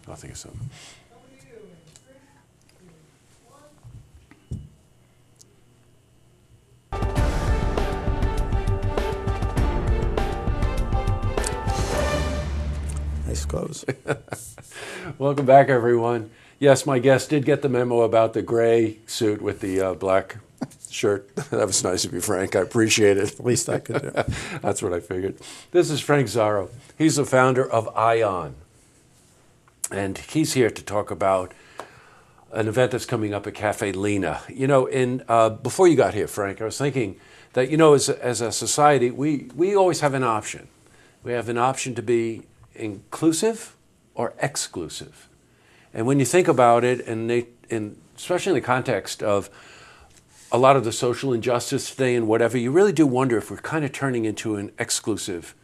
I'll think of something. Nice close. Welcome back, everyone. Yes, my guest did get the memo about the gray suit with the black shirt. That was nice of you, Frank. I appreciate it. At least I could do. That's what I figured. This is Frank Zarro. He's the founder of ION. And he's here to talk about an event that's coming up at Caffe Lena. You know, before you got here, Frank, I was thinking that, you know, as a society, we always have an option. We have an option to be inclusive or exclusive. And when you think about it, and especially in the context of a lot of the social injustice today and whatever, you really do wonder if we're kind of turning into an exclusive,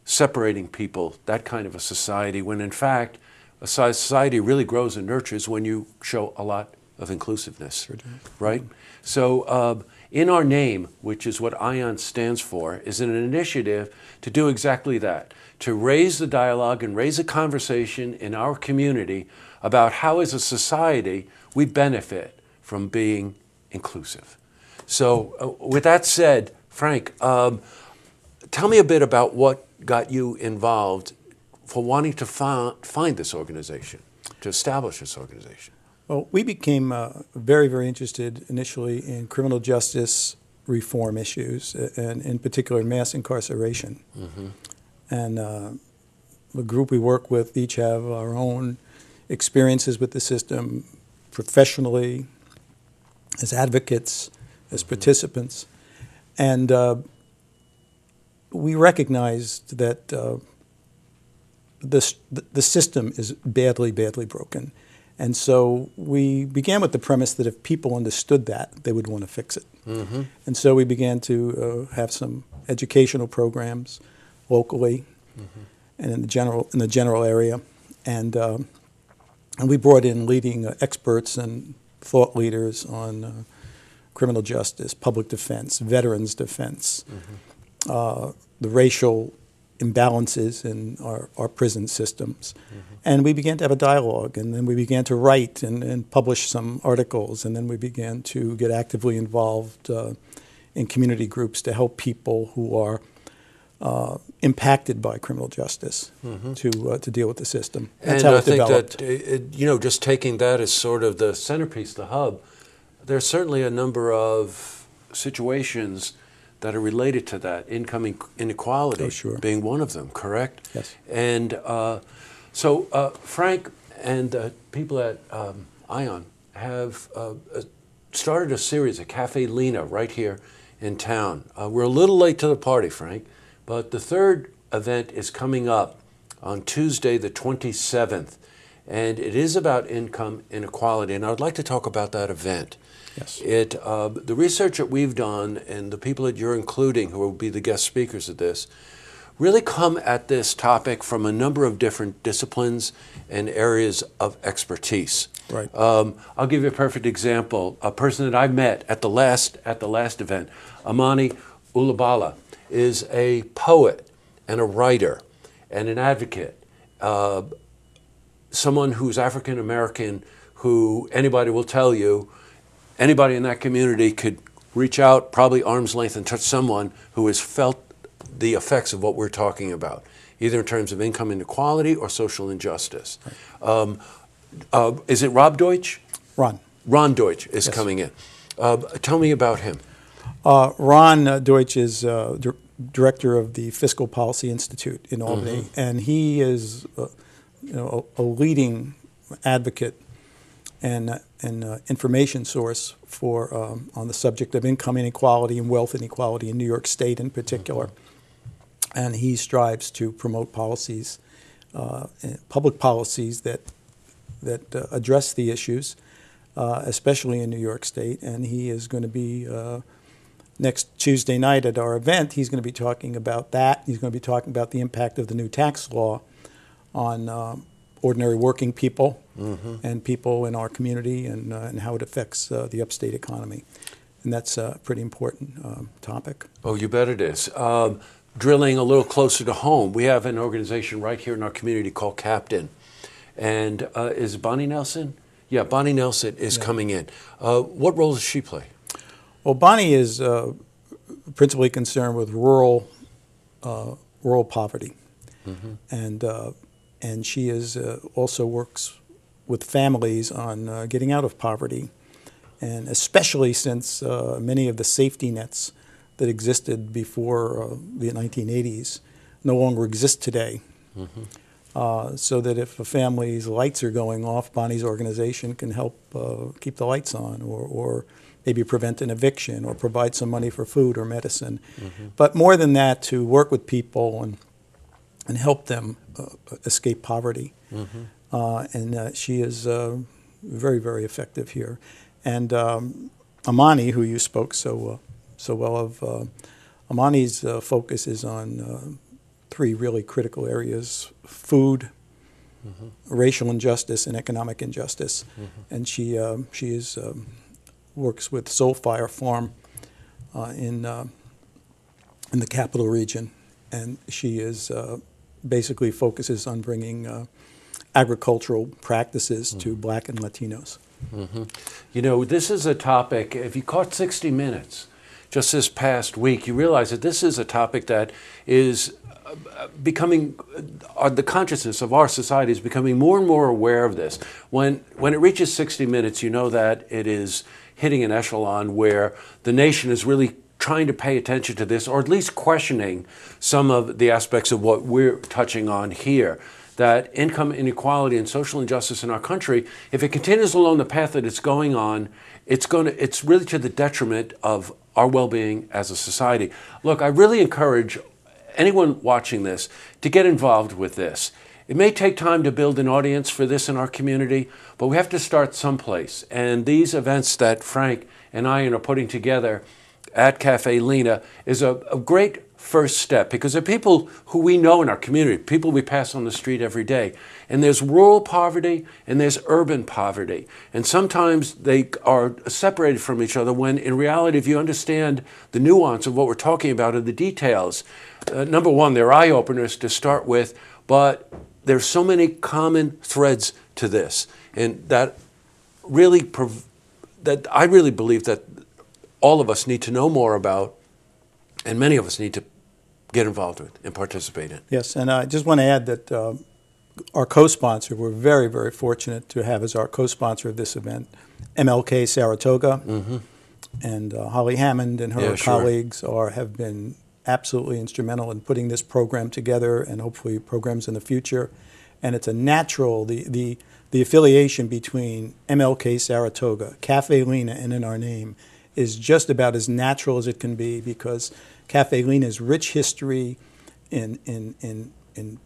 separating people, that kind of a society, when in fact, a society really grows and nurtures when you show a lot of inclusiveness, right? So in our name, which is what ION stands for, is an initiative to do exactly that, to raise the dialogue and raise a conversation in our community about how as a society we benefit from being inclusive. So with that said, Frank, tell me a bit about what got you involved for wanting to find this organization, to establish this organization. Well, we became very, very interested initially in criminal justice reform issues, and in particular mass incarceration. Mm-hmm. And the group we work with each have our own experiences with the system professionally, as advocates, as participants. And we recognized that the system is badly, badly broken. And so we began with the premise that if people understood that, they would want to fix it. Mm-hmm. And so we began to have some educational programs locally and in the general area. And we brought in leading experts and thought leaders on criminal justice, public defense, veterans defense, the racial imbalances in our prison systems. And we began to have a dialogue, and then we began to write and publish some articles, and then we began to get actively involved in community groups to help people who are impacted by criminal justice to deal with the system. That's and how I it think developed. that, just taking that as sort of the centerpiece, the hub, there's certainly a number of situations that are related to that, income inequality being one of them, correct? Yes. And so Frank and people at ION have started a series at Caffe Lena right here in town. We're a little late to the party, Frank, but the third event is coming up on Tuesday the 27th, and it is about income inequality, and I would like to talk about that event. Yes. The research that we've done and the people that you're including who will be the guest speakers of this really come at this topic from a number of different disciplines and areas of expertise. Right. I'll give you a perfect example. A person that I met at the last event, Amani Ulabala, is a poet and a writer and an advocate, someone who's African American, who anybody will tell you, anybody in that community could reach out, probably arm's length, and touch someone who has felt the effects of what we're talking about, either in terms of income inequality or social injustice. Is it Rob Deutsch? Ron. Ron Deutsch is coming in. Tell me about him. Ron Deutsch is director of the Fiscal Policy Institute in Albany, and he is a leading advocate and information source for on the subject of income inequality and wealth inequality in New York State in particular. And he strives to promote policies, public policies that address the issues, especially in New York State. And he is going to be next Tuesday night at our event. He's going to be talking about that. He's going to be talking about the impact of the new tax law on ordinary working people and people in our community, and how it affects the upstate economy. And that's a pretty important topic. Oh, you bet it is. Drilling a little closer to home, we have an organization right here in our community called Captain. And is Bonnie Nelson? Yeah, Bonnie Nelson is coming in. What role does she play? Well, Bonnie is principally concerned with rural poverty, and she is also works with families on getting out of poverty, and especially since many of the safety nets that existed before the 1980s no longer exist today. So that if a family's lights are going off, Bonnie's organization can help keep the lights on, or maybe prevent an eviction, or provide some money for food or medicine. But more than that, to work with people and help them escape poverty. And she is very, very effective here. And Amani, who you spoke so well of, Amani's focus is on three really critical areas: food, racial injustice, and economic injustice. And she works with Soul Fire Farm in the capital region, and she is basically focuses on bringing agricultural practices to Black and Latinos. You know, this is a topic, if you caught 60 Minutes just this past week, you realize that this is a topic that is becoming, the consciousness of our society is becoming more and more aware of this. When it reaches 60 Minutes, you know that it is hitting an echelon where the nation is really trying to pay attention to this, or at least questioning some of the aspects of what we're touching on here. That income inequality and social injustice in our country, if it continues along the path that it's going on, it's really to the detriment of our well-being as a society. Look, I really encourage anyone watching this to get involved with this. It may take time to build an audience for this in our community, but we have to start someplace. And these events that Frank and Ian are putting together at Caffe Lena is a great first step, because there are people who we know in our community, people we pass on the street every day. And there's rural poverty and there's urban poverty. And sometimes they are separated from each other, when in reality, if you understand the nuance of what we're talking about and the details, number one, they're eye-openers to start with, but there's so many common threads to this. And that really, that I really believe that all of us need to know more about, and many of us need to get involved with and participate in. Yes, and I just want to add that our co-sponsor, we're very, very fortunate to have as our co-sponsor of this event, MLK Saratoga, and Holly Hammond and her colleagues have been absolutely instrumental in putting this program together, and hopefully programs in the future. And it's a natural, the affiliation between MLK Saratoga, Caffe Lena, and in our name is just about as natural as it can be, because Caffe Lena's rich history in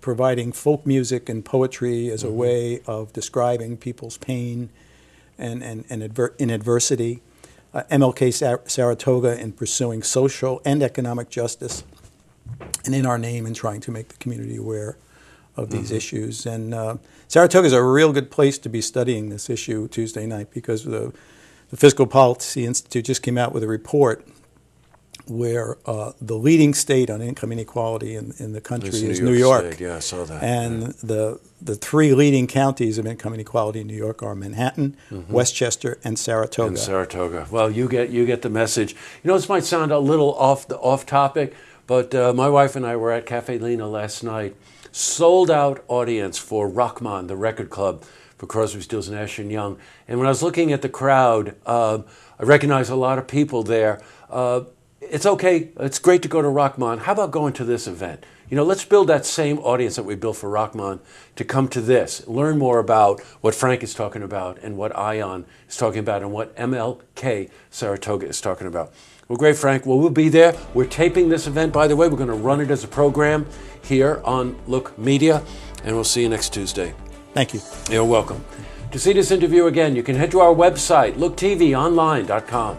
providing folk music and poetry as a way of describing people's pain and in adversity. MLK Saratoga in pursuing social and economic justice, and in our name in trying to make the community aware of these issues. And Saratoga is a real good place to be studying this issue Tuesday night, because the Fiscal Policy Institute just came out with a report where the leading state on income inequality in the country is New York. State. Yeah, I saw that. And the three leading counties of income inequality in New York are Manhattan, Westchester, and Saratoga. Well, you get the message. You know, this might sound a little off topic, but my wife and I were at Caffe Lena last night. Sold out audience for Rockman, the record club for Crosby, Stills, Nash & Young. And when I was looking at the crowd, I recognized a lot of people there. It's okay. It's great to go to Rockman. How about going to this event? You know, let's build that same audience that we built for Rockman to come to this, learn more about what Frank is talking about and what Ion is talking about and what MLK Saratoga is talking about. Well, great, Frank. Well, we'll be there. We're taping this event, by the way. We're going to run it as a program here on Look Media, and we'll see you next Tuesday. Thank you. You're welcome. To see this interview again, you can head to our website, looktvonline.com.